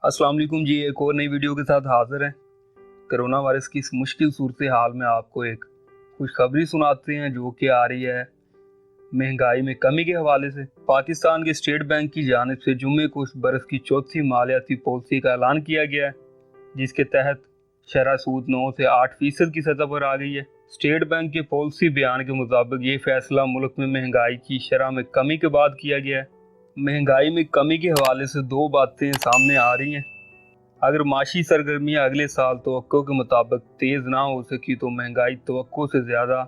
अस्सलाम वालेकुम जी। एक और नई वीडियो के साथ हाजिर हैं। कोरोना वायरस की इस मुश्किल सूरत हाल में आपको एक खुशखबरी सुनाते हैं जो कि आ रही है महंगाई में कमी के हवाले से। पाकिस्तान के स्टेट बैंक की जानिब से जुम्मे को इस बरस की चौथी मालियाती पॉलिसी का ऐलान किया गया है, जिसके तहत शरह सूद 9 से 8% की सतह पर आ गई है। स्टेट बैंक के पॉलिसी बयान के मुताबिक ये फैसला मुल्क में महंगाई की शरह में कमी के बाद किया गया है। महंगाई में कमी के हवाले से दो बातें सामने आ रही हैं। अगर माशी सरगर्मियाँ अगले साल तवक्को के मुताबिक तेज़ ना हो सकी तो महंगाई तवक्को से ज़्यादा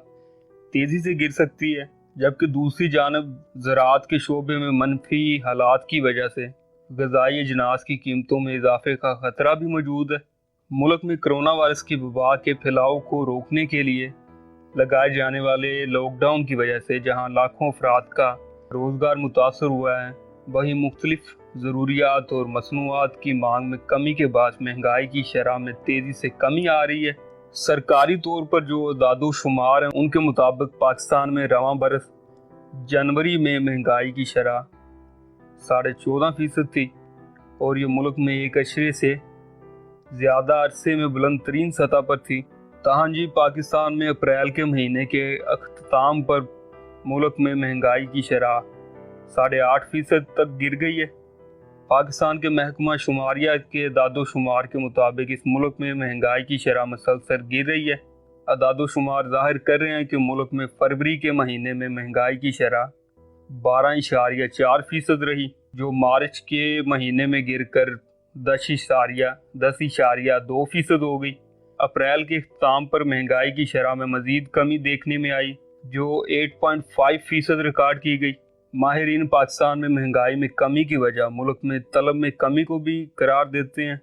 तेज़ी से गिर सकती है, जबकि दूसरी जानब ज़राअत के शोबे में मनफी हालात की वजह से ग़िज़ाई अजनास की कीमतों में इजाफे का ख़तरा भी मौजूद है। मुल्क में कोरोना वायरस की वबा के फैलाव को रोकने के लिए लगाए जाने वाले लॉकडाउन की वजह से जहाँ लाखों अफराद का रोज़गार मुतासर हुआ है, वहीं मुख्तलिफ ज़रूरियात और मसनूआत की मांग में कमी के बाद महंगाई की शरह में तेज़ी से कमी आ रही है। सरकारी तौर पर जो दादोशुमार हैं उनके मुताबिक पाकिस्तान में रवां बरस जनवरी में महंगाई की शरह 14.5% थी और ये मुल्क में एक अशरे से ज़्यादा अरसे में बुलंद तरीन सतह पर थी। ताहं जी पाकिस्तान में अप्रैल के महीने के अख्ताम पर मुल्क में महंगाई की शरह 8.5% तक गिर गई है। पाकिस्तान के महकमा शुमारिया के दादोशुमार के मुताबिक इस मुल्क में महंगाई की शरह मुसलसल गिर रही है। दादोशुमार जाहिर कर रहे हैं कि मुल्क में फरवरी के महीने में महंगाई की शरह 12.4% रही, जो मार्च के महीने में गिर कर 10.2% हो गई। अप्रैल के इख्तिताम पर महंगाई की शरह में मजीद कमी देखने में आई, जो 8.5% रिकॉर्ड की गई। माहिरीन पाकिस्तान में महंगाई में कमी की वजह मुल्क में तलब में कमी को भी करार देते हैं,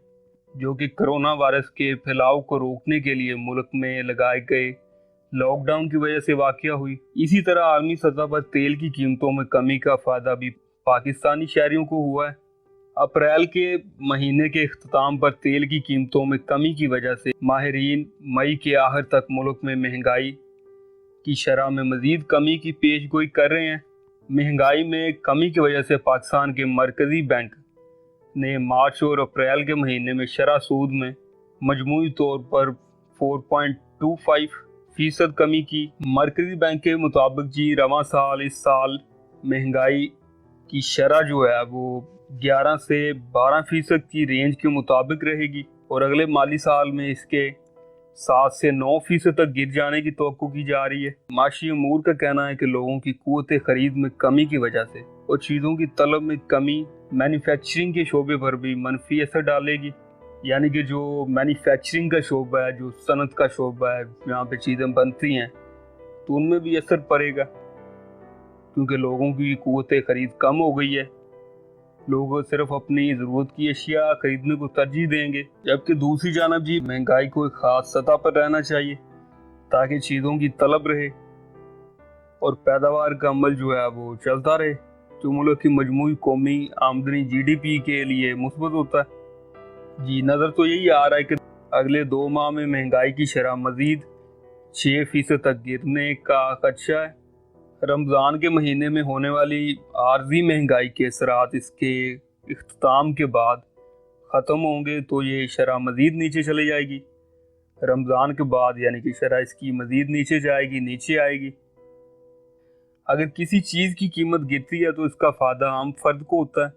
जो कि कोरोना वायरस के फैलाव को रोकने के लिए मुल्क में लगाए गए लॉकडाउन की वजह से वाक़या हुई। इसी तरह आलमी सतह पर तेल की कीमतों में कमी का फ़ायदा भी पाकिस्तानी शहरियों को हुआ है। अप्रैल के महीने के इख्तिताम पर तेल की कीमतों में कमी की वजह से माहिरीन मई के आखिर तक मुल्क में महंगाई की शरह में मज़ीद कमी की पेशगोई कर रहे हैं। महंगाई में कमी की वजह से पाकिस्तान के मरकज़ी बैंक ने मार्च और अप्रैल के महीने में शरह सूद में मजमूई तौर पर 4.25% कमी की। मरकज़ी बैंक के मुताबिक जी रवां साल इस साल महंगाई की शरह जो है वो 11 से 12% की रेंज के मुताबिक रहेगी और अगले माली साल में इसके 7 से 9% तक गिर जाने की तवक्को की जा रही है। माशी अमूर का कहना है कि लोगों की कुव्वत खरीद में कमी की वजह से और चीज़ों की तलब में कमी मैन्युफैक्चरिंग के शोबे पर भी मनफी असर डालेगी। यानी कि जो मैन्युफैक्चरिंग का शोबा है, जो सनत का शोबा है, जहाँ पे चीज़ें बनती हैं, तो उनमें भी असर पड़ेगा, क्योंकि लोगों की कुव्वत खरीद कम हो गई है। लोग सिर्फ अपनी ज़रूरत की अशिया खरीदने को तरजीह देंगे, जबकि दूसरी जानब जी महंगाई को एक ख़ास सतह पर रहना चाहिए ताकि चीज़ों की तलब रहे और पैदावार का अमल जो है वो चलता रहे, जो मुल्क की मजमूई कौमी आमदनी GDP के लिए मुस्बत होता है। जी नज़र तो यही आ रहा है कि अगले 2 माह में महंगाई की शरह मज़ीद 6% तक गिरने का खदशा है। रमज़ान के महीने में होने वाली आर्जी महंगाई के असरात इसके इख्तिताम के बाद ख़त्म होंगे तो ये शरह मज़ीद नीचे चली जाएगी। रमज़ान के बाद यानी कि शरह इसकी मज़ीद नीचे आएगी। अगर किसी चीज़ की कीमत गिरती है तो इसका फ़ायदा आम फर्द को होता है।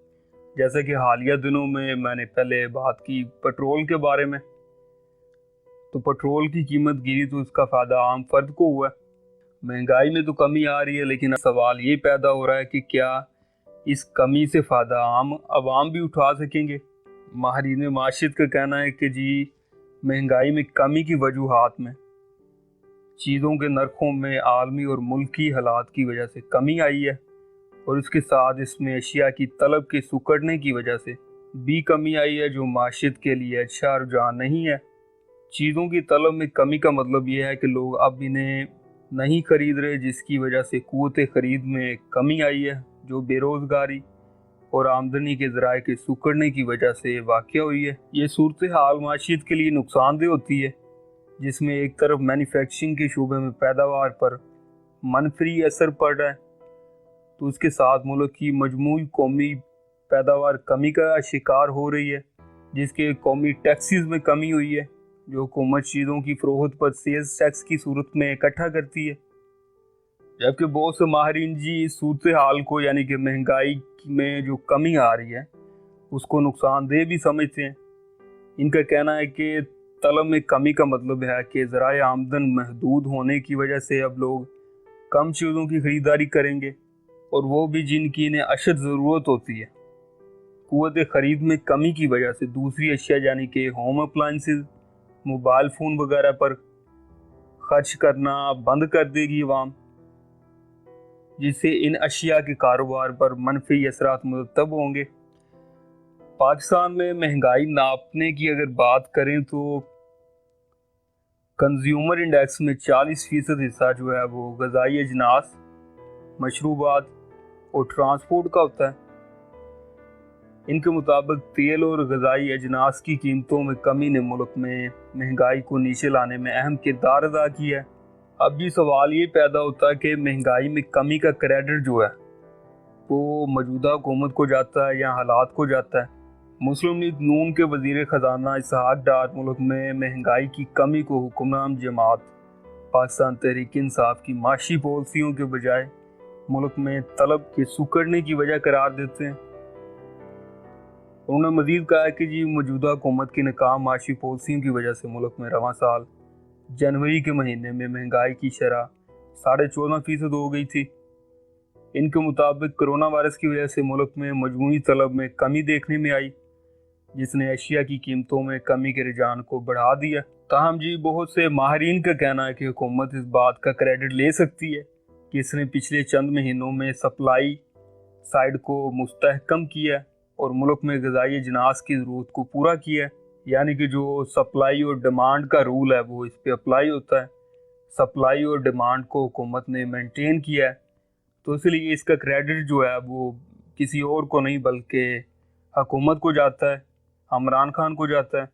जैसे कि हालिया दिनों में मैंने पहले बात की पेट्रोल के बारे में, तो पेट्रोल की कीमत गिरी तो इसका फ़ायदा आम फर्द को हुआ। महंगाई में तो कमी आ रही है, लेकिन सवाल ये पैदा हो रहा है कि क्या इस कमी से फ़ायदा आम आवाम भी उठा सकेंगे। माहिरीन माशियत का कहना है कि जी महंगाई में कमी की वजूहात में चीज़ों के नरखों में आलमी और मुल्की हालात की वजह से कमी आई है और उसके साथ इसमें अशिया की तलब के सुकड़ने की वजह से भी कमी आई है, जो माशियत के लिए अच्छा रुझान नहीं है। चीज़ों की तलब में कमी का मतलब ये है कि लोग अब इन्हें नहीं खरीद रहे, जिसकी वजह से कुव्वत खरीद में कमी आई है, जो बेरोज़गारी और आमदनी के ज़राए के सुकड़ने की वजह से वाक़या हुई है। ये सूरत हाल माशियत के लिए नुकसानदेह होती है, जिसमें एक तरफ मैन्युफैक्चरिंग के शोबे में पैदावार पर मनफी असर पड़ रहा है, तो उसके साथ मुल्क की मजमूई कौमी पैदावार कमी का शिकार हो रही है। جس کے قومی ٹیکسز میں کمی ہوئی ہے جو حکومت چیزوں کی فروخت پر سیلز ٹیکس کی صورت میں اکٹھا کرتی ہے، جبکہ بہت سے ماہرین جی اس صورتحال کو یعنی کہ مہنگائی میں جو کمی آ رہی ہے اس کو نقصان دہ بھی سمجھتے ہیں۔ ان کا کہنا ہے کہ طلب میں کمی کا مطلب ہے کہ ذرائع آمدن محدود ہونے کی وجہ سے اب لوگ کم چیزوں کی خریداری کریں گے، اور وہ بھی جن کی انہیں اشد ضرورت ہوتی ہے۔ قوت خرید میں کمی کی وجہ سے دوسری اشیاء یعنی کہ ہوم اپلائنسز، موبائل فون وغیرہ پر خرچ کرنا بند کر دے گی عوام، جس سے ان اشیاء کے کاروبار پر منفی اثرات مرتب ہوں گے۔ پاکستان میں مہنگائی ناپنے کی اگر بات کریں تو کنزیومر انڈیکس میں 40% حصہ جو ہے وہ غذائی اجناس، مشروبات اور ٹرانسپورٹ کا ہوتا ہے۔ ان کے مطابق تیل اور غذائی اجناس کی قیمتوں میں کمی نے ملک میں مہنگائی کو نیچے لانے میں اہم کردار ادا کیا ہے۔ اب یہ سوال یہ پیدا ہوتا ہے کہ مہنگائی میں کمی کا کریڈٹ جو ہے وہ موجودہ حکومت کو جاتا ہے یا حالات کو جاتا ہے۔ مسلم لیگ نون کے وزیر خزانہ اسحاق ڈار ملک میں مہنگائی کی کمی کو حکمران جماعت پاکستان تحریک انصاف کی معاشی پالیسیوں کے بجائے ملک میں طلب کے سکڑنے کی وجہ قرار دیتے ہیں۔ انہوں نے مزید کہا کہ موجودہ حکومت کی ناکام معاشی پالیسیوں کی وجہ سے ملک میں رواں سال جنوری کے مہینے میں مہنگائی کی شرح 14.5% ہو گئی تھی۔ ان کے مطابق کرونا وائرس کی وجہ سے ملک میں مجموعی طلب میں کمی دیکھنے میں آئی، جس نے اشیاء کی قیمتوں میں کمی کے رجحان کو بڑھا دیا۔ تاہم بہت سے ماہرین کا کہنا ہے کہ حکومت اس بات کا کریڈٹ لے سکتی ہے کہ اس نے پچھلے چند مہینوں میں سپلائی سائیڈ کو مستحکم کیا ہے اور ملک میں غذائی اجناس کی ضرورت کو پورا کیا ہے، یعنی کہ جو سپلائی اور ڈیمانڈ کا رول ہے وہ اس پہ اپلائی ہوتا ہے۔ سپلائی اور ڈیمانڈ کو حکومت نے مینٹین کیا ہے، تو اس لیے اس کا کریڈٹ جو ہے وہ کسی اور کو نہیں بلکہ حکومت کو جاتا ہے، عمران خان کو جاتا ہے۔